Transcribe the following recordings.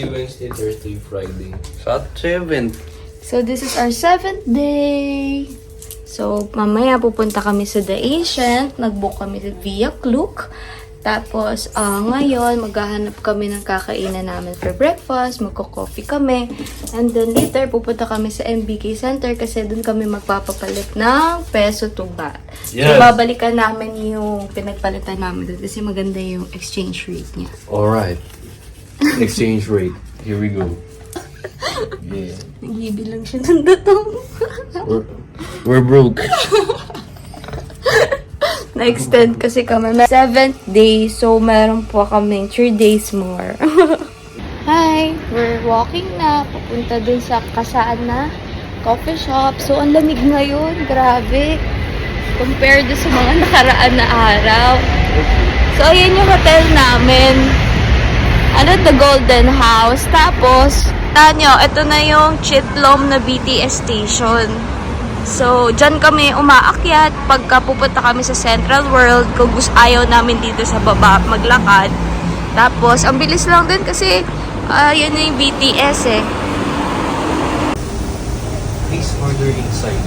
Wednesday, Thursday, Friday. Sa 7th. So, this is our 7th day. So, mamaya pupunta kami sa The Ancient. Nag-book kami via Klook. Tapos, ngayon, maghahanap kami ng kakainan namin for breakfast. Magko-coffee kami. And then later, pupunta kami sa MBK Center kasi doon kami magpapapalit ng peso to baht. Yes. So, babalikan namin yung pinagpalitan namin doon kasi maganda yung exchange rate niya. Alright. Exchange rate. Here we go. Yeah. Nagbibilang siya ng datong. We're broke. Na-extend kasi kami. 7th day, so meron po kaming 3 days more. Hi! We're walking na. Papunta dun sa kasaan na coffee shop. So, ang lamig ngayon. Grabe. Compared sa mga nakaraan na araw. So, ayan yung hotel namin. The Golden House. Tapos, tanyo, ito na yung Chitlom na BTS station. So, dyan kami umaakyat pagka pupunta kami sa Central World kung gusto ayaw namin dito sa baba maglakad. Tapos, ang bilis lang din kasi yun na yung BTS eh. Please order inside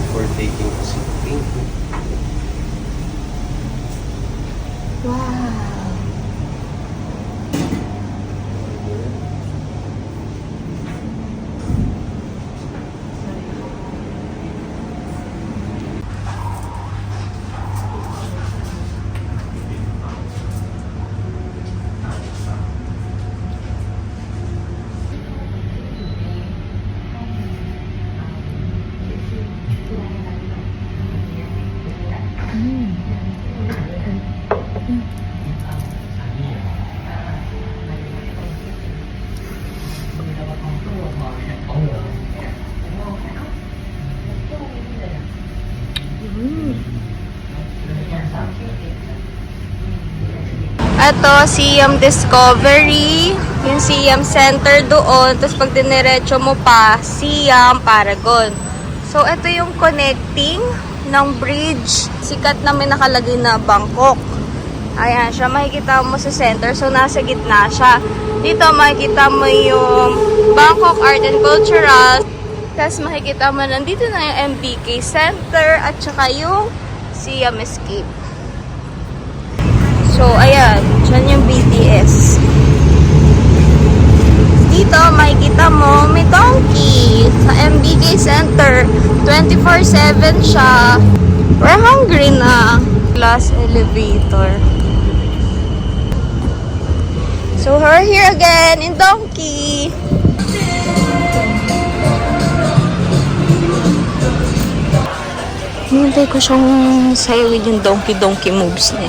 before taking a seat. Thank you. Wow. Ito, Siam Discovery. Yung Siam Center doon. Tapos pag diniretso mo pa, Siam Paragon. So, ito yung connecting ng bridge. Sikat na may nakalagay na Bangkok. Ayan siya. Makikita mo sa center. So, nasa gitna siya. Dito, makikita mo yung Bangkok Art and Cultural. Tapos, makikita mo nandito na yung MBK Center at saka yung Siam Escape. So, ayan. Diyan yung BTS. Dito, makikita mo, may donkey sa MBK Center. 24/7 siya. We're hungry na. Glass elevator. So, we're here again in donkey. Hinintay ko siyang sayawin yung donkey moves niya.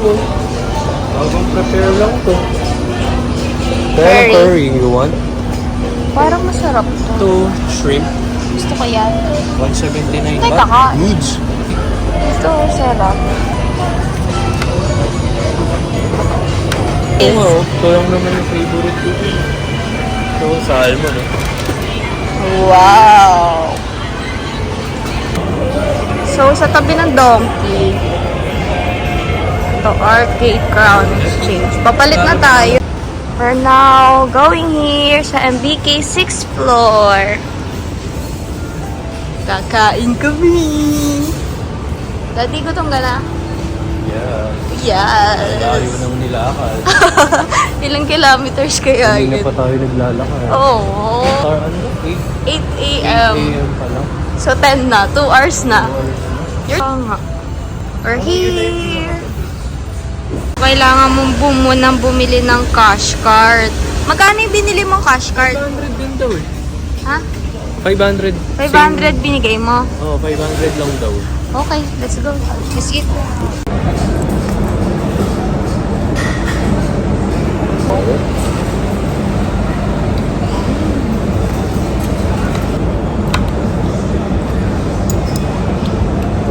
Bagong prepare lang to. Curry. Curry you want? Parang masarap to. 2 shrimp. Gusto ko yan. 179 Teka baht. ka. Huge. Gusto ko sarap. Oo nga, oh. Ito lang naman yung favorite ko. Ito, salmon eh. Wow! So, sa tabi ng donkey, ito, Arcade Crown Exchange. Papalit na tayo. We're now going here sa MBK 6th floor. Kakain kami. Dati gutom ka na? Yeah. Yes. Layo nang nilakad. Ilang kilometers kaya Hindi na yun? pa tayo naglalakad. Oo. Ano? 8 8 a.m. a.m. pa lang. So, 10 na. 2 hours na. Or, We're here. Kailangan mong munang bumili ng cash card. Magkano yung binili mong cash card? 500 din daw eh. Ha? 500. 500 binigay mo? Oo, 500 lang daw. Okay, let's go. Let's eat.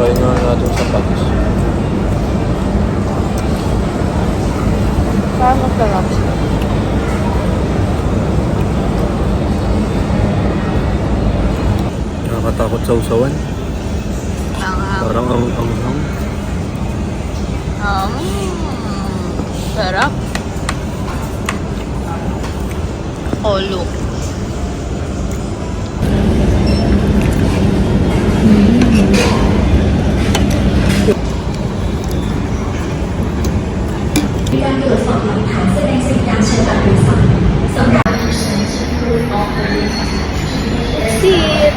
Try nga natin sa patis. Parang masarap. Nakakatakot sa usawan. Parang ang Sarap. Bacolod. Sit.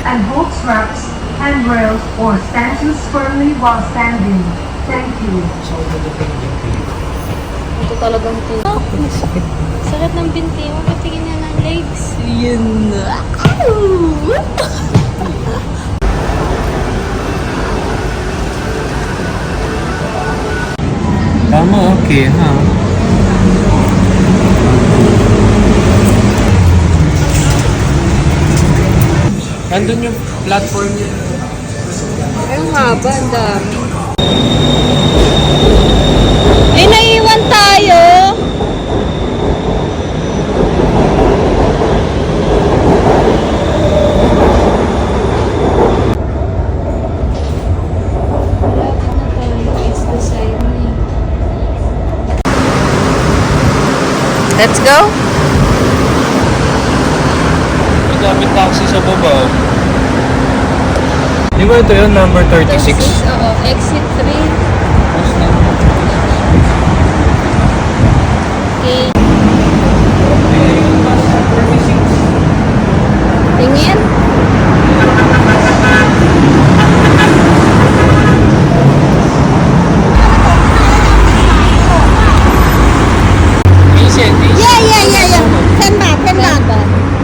And hold straps, handrails, or stanchions firmly while standing. Thank you. Ito talagang sakit. Sakit ng binti mo. Patingin na ng legs. Yun na. Tama, okay, ha? Nandun yung platform niya. Ay, ang haba. Ang dami. Ay, naiwan tayo. Let's go. Ang daming taxi sa baba. Di ba ito yun, number 36? Oo, exit 3. Okay. Tingin. Yeah. 10 baht.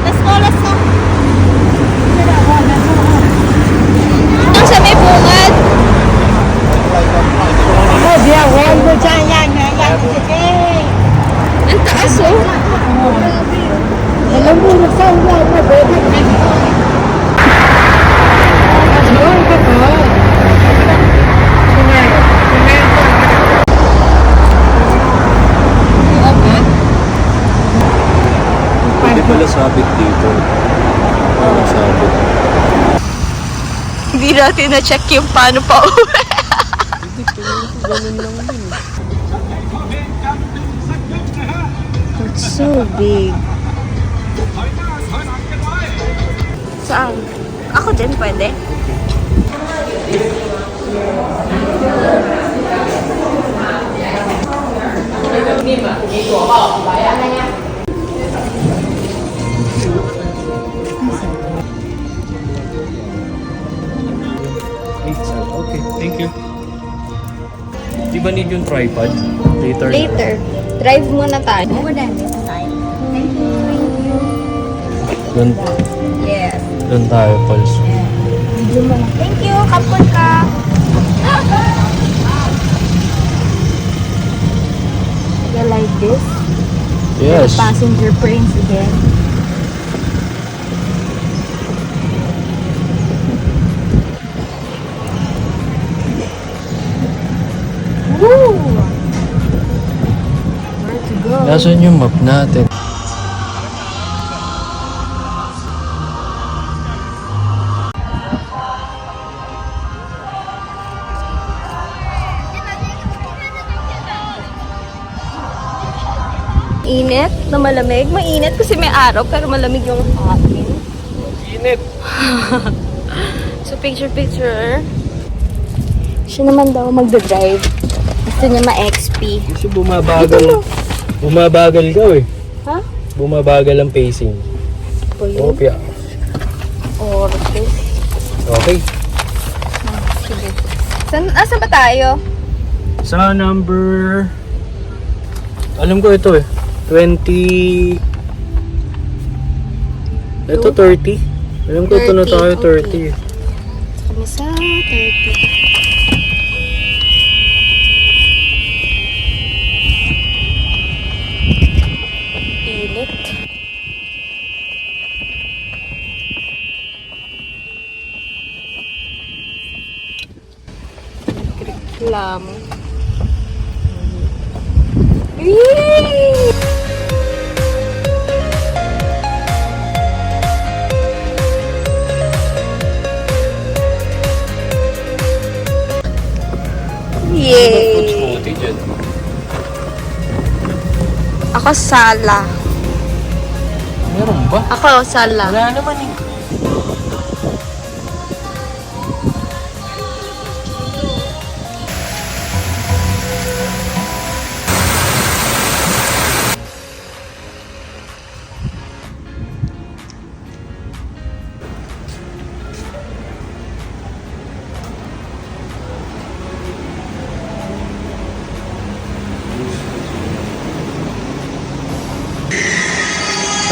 Let's go. Ang sa may bungad. Oh, dear, well, we're giant. Ang taas oh. Alam mo, nagsawa mo, baby. Hindi pala sabit dito. Pala sabit. Hindi natin na-check yung paano pa uwi. It's so big. Saan? Ako din pwede. Okay, thank you. Di ba need yung tripod? Later. Later. Drive muna tayo. Over there, this side. Thank you. Yes. Doon tayo, Pulse. Thank you. Kapon ka. You like this? Yes. Passenger prints again. Woo! Where to go? Nasaan yung map natin? Init na malamig. Mainit kasi may araw pero malamig yung hangin. Init. So picture. Siya naman daw magdadrive. Gusto niya ma-XP. Kasi bumabagal. Bumabagal ka eh. Ha? Bumabagal ang pacing. Po yun? Okay. Okay. Okay. Sige. Asa ba tayo? Sa number... Alam ko ito eh. 20... Ito 30. Alam ko ito na 30, tayo, okay. 30. Kami sa 30. Init. Reklamo. Yay! Ako sala. Meron ba? Ako, sala. Wala naman eh.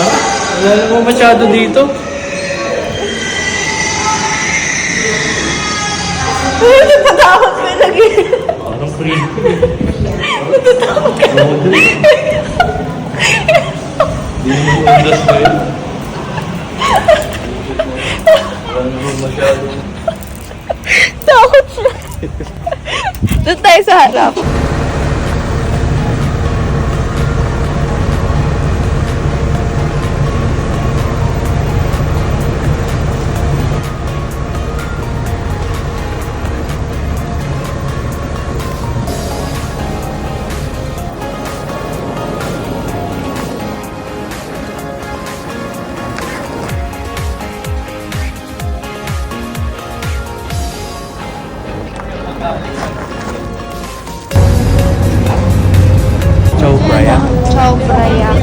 Ha? Wala naman masyado dito. Natatakot ko lagi. Parang creepy. Natatakot ka. Hindi mo mandas ko yun. Wala naman masyado. Takot siya. Doon tayo sa harap. Ciao, Brian. Ciao, Brian.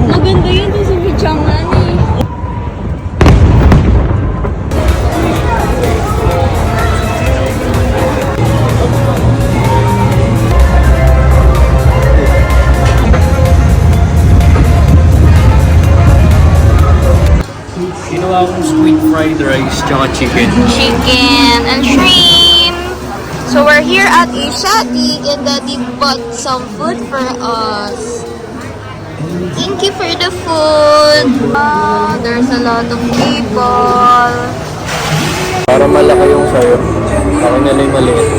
Maganda yun sa Bijangan eh. Ginawa akong sweet fried rice tsaka chicken. Chicken and shrimp. So we're here at Ishati and Daddy bought some food for us. Thank you for the food. There's a lot of people. Para malaki yung sayo. Ako na lang yung maliit.